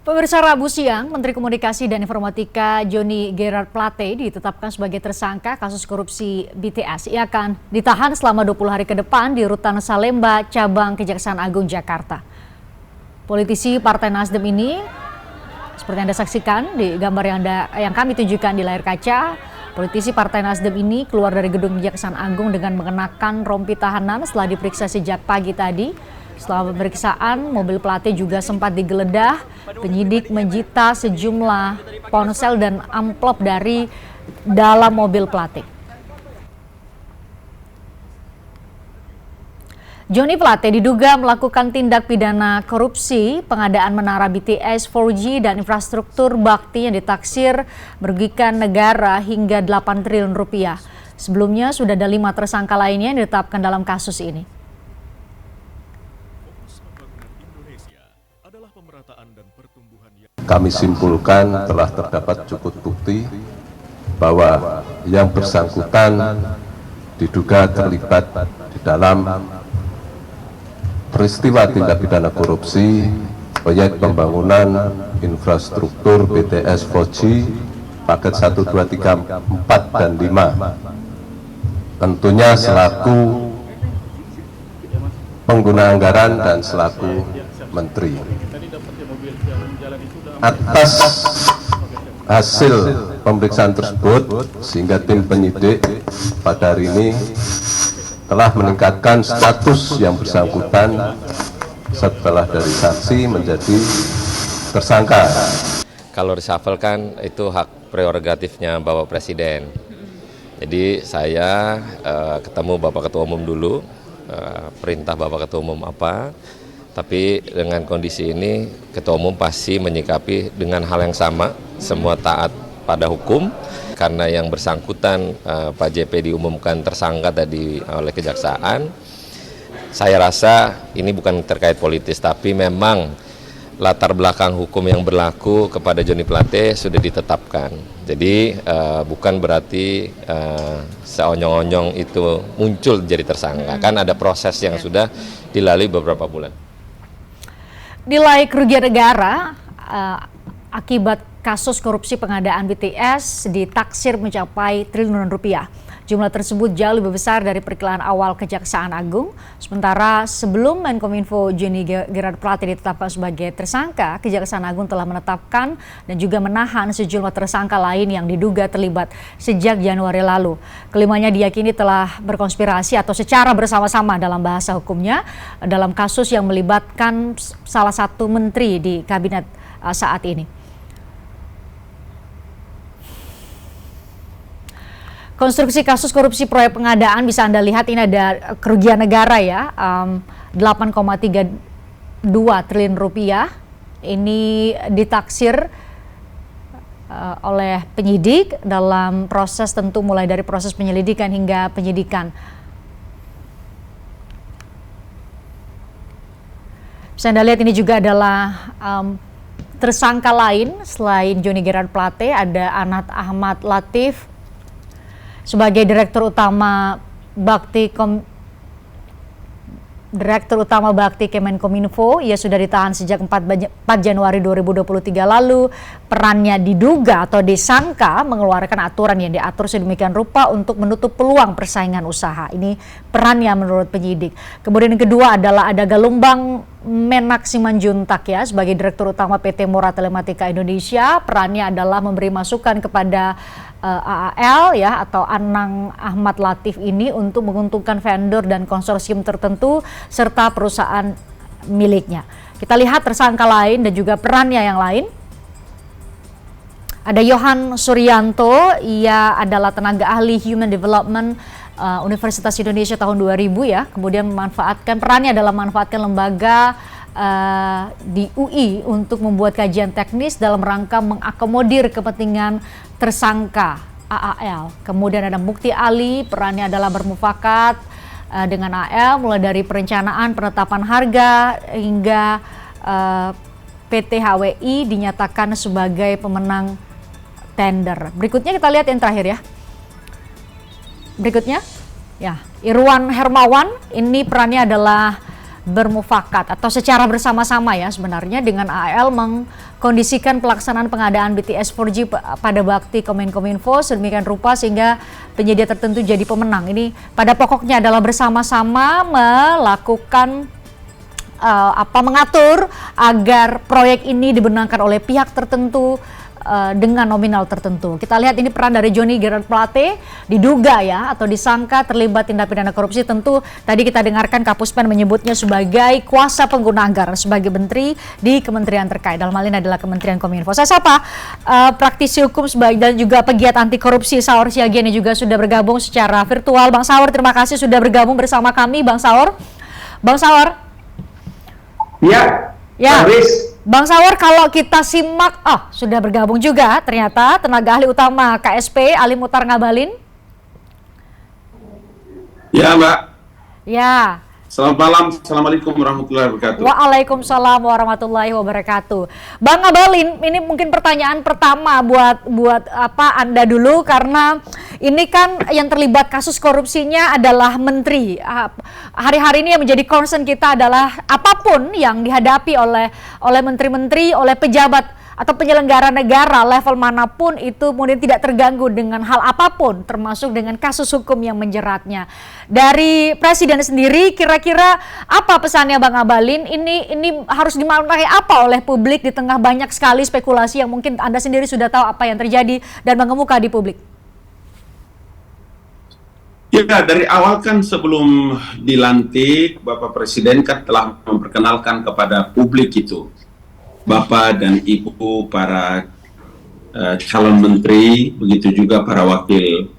Pemirsa, Rabu siang, Menteri Komunikasi dan Informatika Johnny Gerard Plate ditetapkan sebagai tersangka kasus korupsi BTS. Ia akan ditahan selama 20 hari ke depan di Rutan Salemba, Cabang Kejaksaan Agung Jakarta. Politisi Partai Nasdem ini, seperti Anda saksikan di gambar yang kami tunjukkan di layar kaca, politisi Partai Nasdem ini keluar dari gedung Kejaksaan Agung dengan mengenakan rompi tahanan setelah diperiksa sejak pagi tadi. Setelah pemeriksaan, mobil Plate juga sempat digeledah. Penyidik menyita sejumlah ponsel dan amplop dari dalam mobil Plate. Johnny Plate diduga melakukan tindak pidana korupsi pengadaan menara BTS 4G dan infrastruktur bakti yang ditaksir merugikan negara hingga 8 triliun rupiah. Sebelumnya sudah ada 5 tersangka lainnya yang ditetapkan dalam kasus ini. Kami simpulkan telah terdapat cukup bukti bahwa yang bersangkutan diduga terlibat di dalam peristiwa tindak pidana korupsi proyek pembangunan infrastruktur BTS 4G paket 1, 2, 3, 4, dan 5. Tentunya selaku pengguna anggaran dan selaku menteri. Atas hasil pemeriksaan tersebut, sehingga tim penyidik pada hari ini telah meningkatkan status yang bersangkutan setelah dari saksi menjadi tersangka. Kalau reshuffle kan itu hak prerogatifnya Bapak Presiden. Jadi saya ketemu Bapak Ketua Umum dulu, perintah Bapak Ketua Umum apa. Tapi dengan kondisi ini, Ketua Umum pasti menyikapi dengan hal yang sama, semua taat pada hukum, karena yang bersangkutan Pak JP diumumkan tersangka tadi oleh Kejaksaan. Saya rasa ini bukan terkait politis, tapi memang latar belakang hukum yang berlaku kepada Johnny Plate sudah ditetapkan. Jadi bukan berarti seonyong-onyong itu muncul jadi tersangka, kan ada proses yang sudah dilalui beberapa bulan. Nilai kerugian negara akibat kasus korupsi pengadaan BTS ditaksir mencapai triliunan rupiah. Jumlah tersebut jauh lebih besar dari perkiraan awal Kejaksaan Agung. Sementara sebelum Menkominfo Johnny Gerard Plate ditetapkan sebagai tersangka, Kejaksaan Agung telah menetapkan dan juga menahan sejumlah tersangka lain yang diduga terlibat sejak Januari lalu. Kelimanya diyakini telah berkonspirasi atau secara bersama-sama dalam bahasa hukumnya dalam kasus yang melibatkan salah satu menteri di kabinet saat ini. Konstruksi kasus korupsi proyek pengadaan bisa Anda lihat ini ada kerugian negara ya, 8,32 triliun rupiah. Ini ditaksir oleh penyidik dalam proses, tentu mulai dari proses penyelidikan hingga penyidikan. Bisa Anda lihat ini juga adalah tersangka lain selain Johnny Gerard Plate, ada Anat Ahmad Latif sebagai Direktur Utama Bakti Kemenkominfo. Ia sudah ditahan sejak 4 Januari 2023 lalu. Perannya diduga atau disangka mengeluarkan aturan yang diatur sedemikian rupa untuk menutup peluang persaingan usaha. Ini perannya menurut penyidik. Kemudian yang kedua adalah ada Galumbang Menak Simanjuntak ya sebagai Direktur Utama PT Mora Telematika Indonesia. Perannya adalah memberi masukan kepada AAL ya atau Anang Ahmad Latif ini untuk menguntungkan vendor dan konsorsium tertentu serta perusahaan miliknya. Kita lihat tersangka lain dan juga perannya yang lain. Ada Yohan Suryanto, ia adalah tenaga ahli Human Development Universitas Indonesia tahun 2000 ya. Kemudian perannya adalah memanfaatkan lembaga di UI untuk membuat kajian teknis dalam rangka mengakomodir kepentingan tersangka AAL. Kemudian ada Mukti Ali, perannya adalah bermufakat dengan AAL mulai dari perencanaan penetapan harga hingga PT HWI dinyatakan sebagai pemenang tender. Berikutnya kita lihat yang terakhir ya. Berikutnya ya, Irwan Hermawan, ini perannya adalah bermufakat atau secara bersama-sama ya sebenarnya dengan AL mengkondisikan pelaksanaan pengadaan BTS 4G pada bakti Kominfo sedemikian rupa sehingga penyedia tertentu jadi pemenang. Ini pada pokoknya adalah bersama-sama melakukan mengatur agar proyek ini dibenarkan oleh pihak tertentu dengan nominal tertentu. Kita lihat ini peran dari Johnny Gerard Plate, diduga ya atau disangka terlibat tindak pidana korupsi. Tentu tadi kita dengarkan Kapuspen menyebutnya sebagai kuasa pengguna anggaran sebagai menteri di kementerian terkait. Dalam hal ini adalah Kementerian Kominfo. Saya sapa praktisi hukum dan juga pegiat anti korupsi Saur Siagian juga sudah bergabung secara virtual. Bang Saur, terima kasih sudah bergabung bersama kami, Bang Saur. Bang Saur. Ya. Bang Saur, kalau kita simak, sudah bergabung juga ternyata tenaga ahli utama KSP, Ali Muchtar Ngabalin. Ya, Mbak. Ya. Selamat malam, Assalamualaikum warahmatullahi wabarakatuh. Waalaikumsalam warahmatullahi wabarakatuh. Bang Ngabalin, ini mungkin pertanyaan pertama buat Anda dulu karena ini kan yang terlibat kasus korupsinya adalah menteri. Hari-hari ini yang menjadi concern kita adalah apapun yang dihadapi oleh menteri-menteri, oleh pejabat atau penyelenggara negara level manapun itu kemudian tidak terganggu dengan hal apapun termasuk dengan kasus hukum yang menjeratnya. Dari Presiden sendiri kira-kira apa pesannya Bang Ngabalin? Ini harus dimaknai apa oleh publik di tengah banyak sekali spekulasi yang mungkin Anda sendiri sudah tahu apa yang terjadi dan mengemuka di publik? Ya, dari awal kan sebelum dilantik Bapak Presiden kan telah memperkenalkan kepada publik itu Bapak dan Ibu para calon menteri, begitu juga para wakil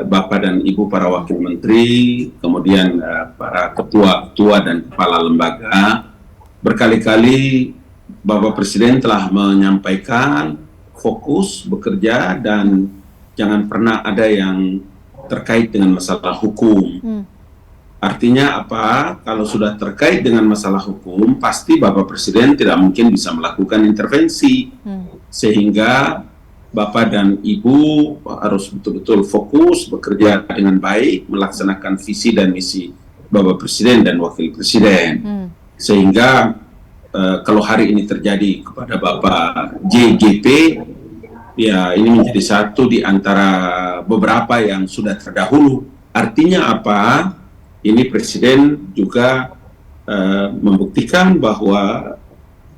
Bapak dan Ibu para wakil menteri, kemudian para ketua-ketua dan kepala lembaga. Berkali-kali Bapak Presiden telah menyampaikan fokus bekerja dan jangan pernah ada yang terkait dengan masalah hukum. Artinya apa? Kalau sudah terkait dengan masalah hukum, pasti Bapak Presiden tidak mungkin bisa melakukan intervensi. Sehingga Bapak dan Ibu harus betul-betul fokus, bekerja dengan baik, melaksanakan visi dan misi Bapak Presiden dan Wakil Presiden. Sehingga kalau hari ini terjadi kepada Bapak JGP, ya ini menjadi satu di antara beberapa yang sudah terdahulu. Artinya apa? Ini Presiden juga membuktikan bahwa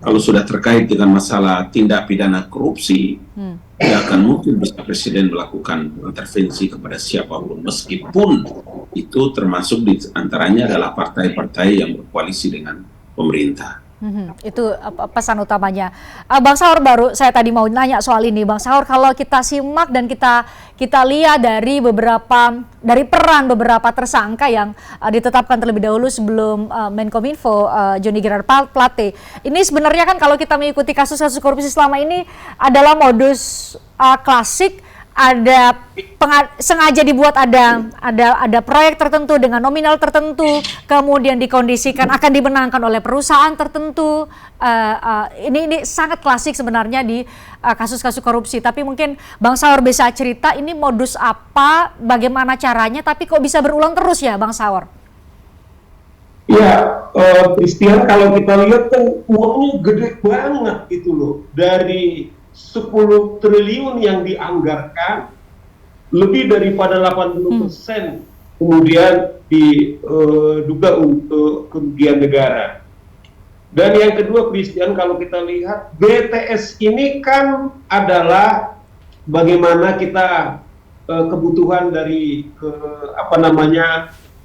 kalau sudah terkait dengan masalah tindak pidana korupsi, tidak akan mungkin bisa Presiden melakukan intervensi kepada siapapun, meskipun itu termasuk di antaranya adalah partai-partai yang berkoalisi dengan pemerintah. Itu pesan utamanya. Bang Saur, baru saya tadi mau nanya soal ini. Bang Saur, kalau kita simak dan kita lihat dari peran beberapa tersangka yang ditetapkan terlebih dahulu sebelum Menkominfo Johnny Gerard Plate. Ini sebenarnya kan kalau kita mengikuti kasus-kasus korupsi selama ini adalah modus klasik. Sengaja dibuat ada proyek tertentu dengan nominal tertentu, kemudian dikondisikan akan dimenangkan oleh perusahaan tertentu. Ini sangat klasik sebenarnya di kasus-kasus korupsi. Tapi mungkin Bang Saur bisa cerita ini modus apa, bagaimana caranya, tapi kok bisa berulang terus ya Bang Saur? Ya, Christian, kalau kita lihat kan uangnya gede banget itu loh. Dari 10 triliun yang dianggarkan, lebih daripada 80% kemudian diduga untuk kerugian negara. Dan yang kedua, Christian, kalau kita lihat BTS ini kan adalah bagaimana kita kebutuhan dari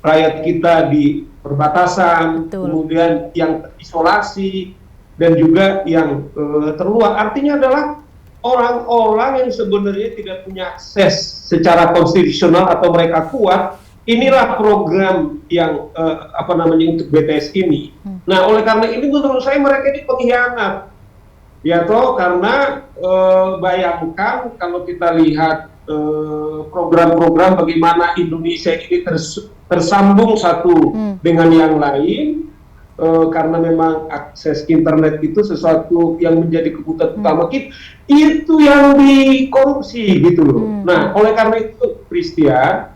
rakyat kita di perbatasan. Betul. Kemudian yang terisolasi dan juga yang terluar. Artinya adalah orang-orang yang sebenarnya tidak punya akses secara konstitusional atau mereka kuat. Inilah program yang untuk BTS ini. Nah, oleh karena ini menurut saya mereka ini pengkhianat. Ya toh, karena bayangkan kalau kita lihat program-program bagaimana Indonesia ini tersambung satu dengan yang lain. Karena memang akses internet itu sesuatu yang menjadi kebutuhan utama kita, itu yang dikorupsi gitu loh. Nah, oleh karena itu, Christian,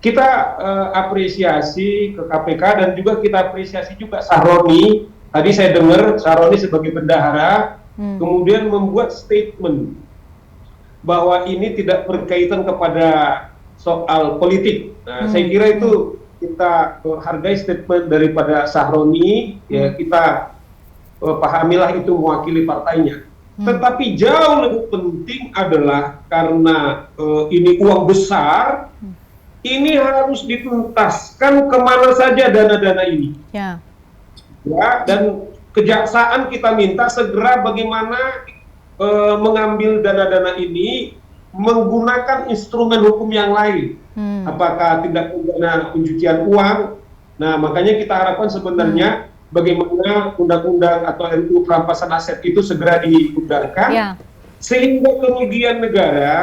kita apresiasi ke KPK dan juga kita apresiasi juga Sahroni. Tadi saya dengar Sahroni sebagai bendahara kemudian membuat statement bahwa ini tidak berkaitan kepada soal politik. Nah, saya kira itu kita hargai statement daripada Sahroni, ya kita pahamilah itu mewakili partainya. Tetapi jauh lebih penting adalah karena ini uang besar, ini harus dituntaskan kemana saja dana-dana ini. Ya, dan kejaksaan kita minta segera bagaimana mengambil dana-dana ini menggunakan instrumen hukum yang lain. Apakah tindak pidana pencucian uang? Nah, makanya kita harapkan sebenarnya bagaimana undang-undang atau RUU perampasan aset itu segera diundangkan, sehingga kerugian negara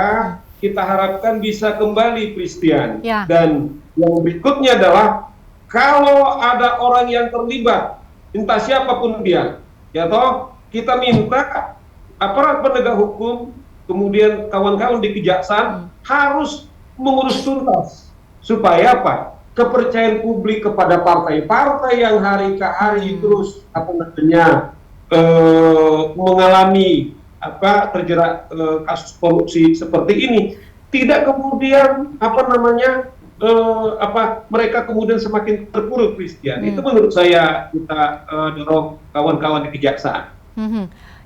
kita harapkan bisa kembali, Christian. Dan yang berikutnya adalah kalau ada orang yang terlibat, entah siapapun dia, ya toh, kita minta aparat penegak hukum, kemudian kawan-kawan di kejaksaan harus mengurus tuntas supaya apa? Kepercayaan publik kepada partai-partai yang hari ke hari terus mengalami terjerat kasus korupsi seperti ini, tidak kemudian mereka kemudian semakin terpuruk, Christian. Itu menurut saya kita dorong kawan-kawan di kejaksaan.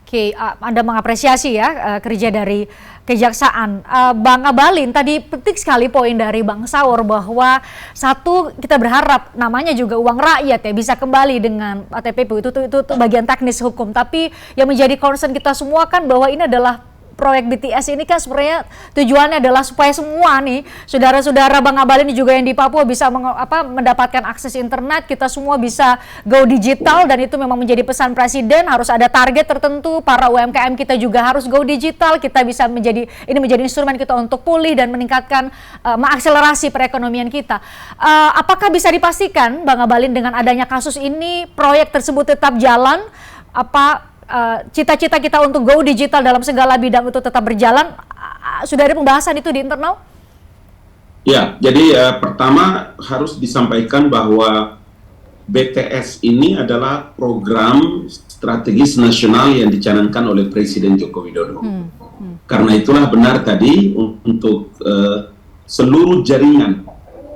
Oke, Anda mengapresiasi ya kerja dari kejaksaan. Bang Abalin, tadi penting sekali poin dari Bang Saur bahwa satu, kita berharap namanya juga uang rakyat ya bisa kembali dengan TPPU, itu bagian teknis hukum. Tapi yang menjadi concern kita semua kan bahwa ini adalah proyek BTS ini kan sebenarnya tujuannya adalah supaya semua nih saudara-saudara Bang Abalin juga yang di Papua bisa mendapatkan akses internet, kita semua bisa go digital, dan itu memang menjadi pesan Presiden, harus ada target tertentu, para UMKM kita juga harus go digital, kita bisa menjadi instrumen kita untuk pulih dan meningkatkan mengakselerasi perekonomian kita. Apakah bisa dipastikan Bang Abalin dengan adanya kasus ini proyek tersebut tetap jalan? Cita-cita kita untuk go digital dalam segala bidang itu tetap berjalan? Sudah ada pembahasan itu di internal? Ya, jadi pertama harus disampaikan bahwa BTS ini adalah program strategis nasional yang dicanangkan oleh Presiden Joko Widodo. Karena itulah benar tadi untuk seluruh jaringan,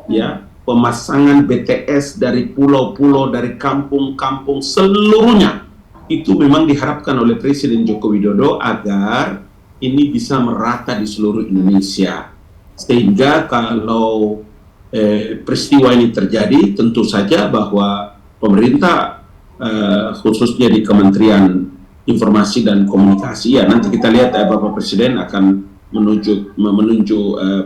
ya, pemasangan BTS dari pulau-pulau, dari kampung-kampung, seluruhnya itu memang diharapkan oleh Presiden Joko Widodo agar ini bisa merata di seluruh Indonesia. Sehingga kalau peristiwa ini terjadi, tentu saja bahwa pemerintah khususnya di Kementerian Informasi dan Komunikasi, ya nanti kita lihat Bapak Presiden akan menunjuk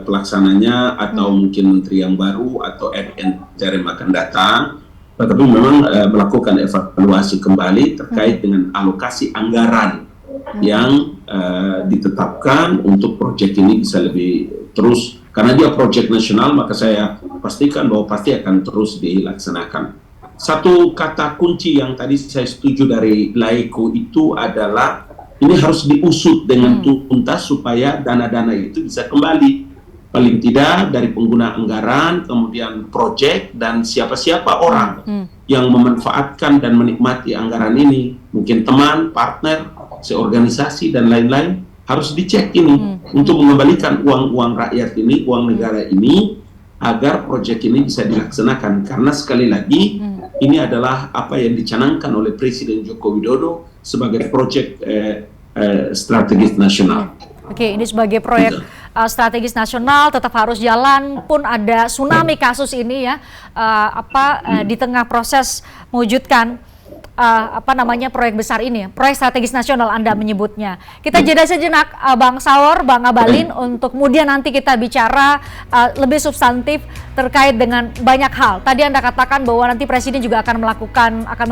pelaksananya atau mungkin menteri yang baru atau interim akan datang. Tetapi memang melakukan evaluasi kembali terkait dengan alokasi anggaran yang ditetapkan untuk proyek ini bisa lebih terus, karena dia proyek nasional, maka saya pastikan bahwa pasti akan terus dilaksanakan. Satu kata kunci yang tadi saya setuju dari Laeko itu adalah ini harus diusut dengan tuntas supaya dana-dana itu bisa kembali. Paling tidak dari pengguna anggaran, kemudian proyek, dan siapa-siapa orang yang memanfaatkan dan menikmati anggaran ini, mungkin teman, partner, seorganisasi, dan lain-lain, harus dicek ini untuk mengembalikan uang-uang rakyat ini, uang negara ini, agar proyek ini bisa dilaksanakan. Karena sekali lagi, ini adalah apa yang dicanangkan oleh Presiden Joko Widodo sebagai proyek strategis nasional. Oke, ini sebagai proyek strategis nasional tetap harus jalan, pun ada tsunami kasus ini ya, di tengah proses mewujudkan proyek besar ini, proyek strategis nasional Anda menyebutnya. Kita jeda sejenak Bang Saur, Bang Abalin, untuk kemudian nanti kita bicara lebih substantif terkait dengan banyak hal. Tadi Anda katakan bahwa nanti Presiden juga akan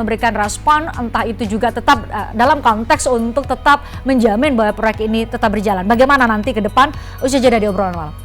memberikan respon, entah itu juga tetap dalam konteks untuk tetap menjamin bahwa proyek ini tetap berjalan. Bagaimana nanti ke depan? Usai jeda di obrolan malam.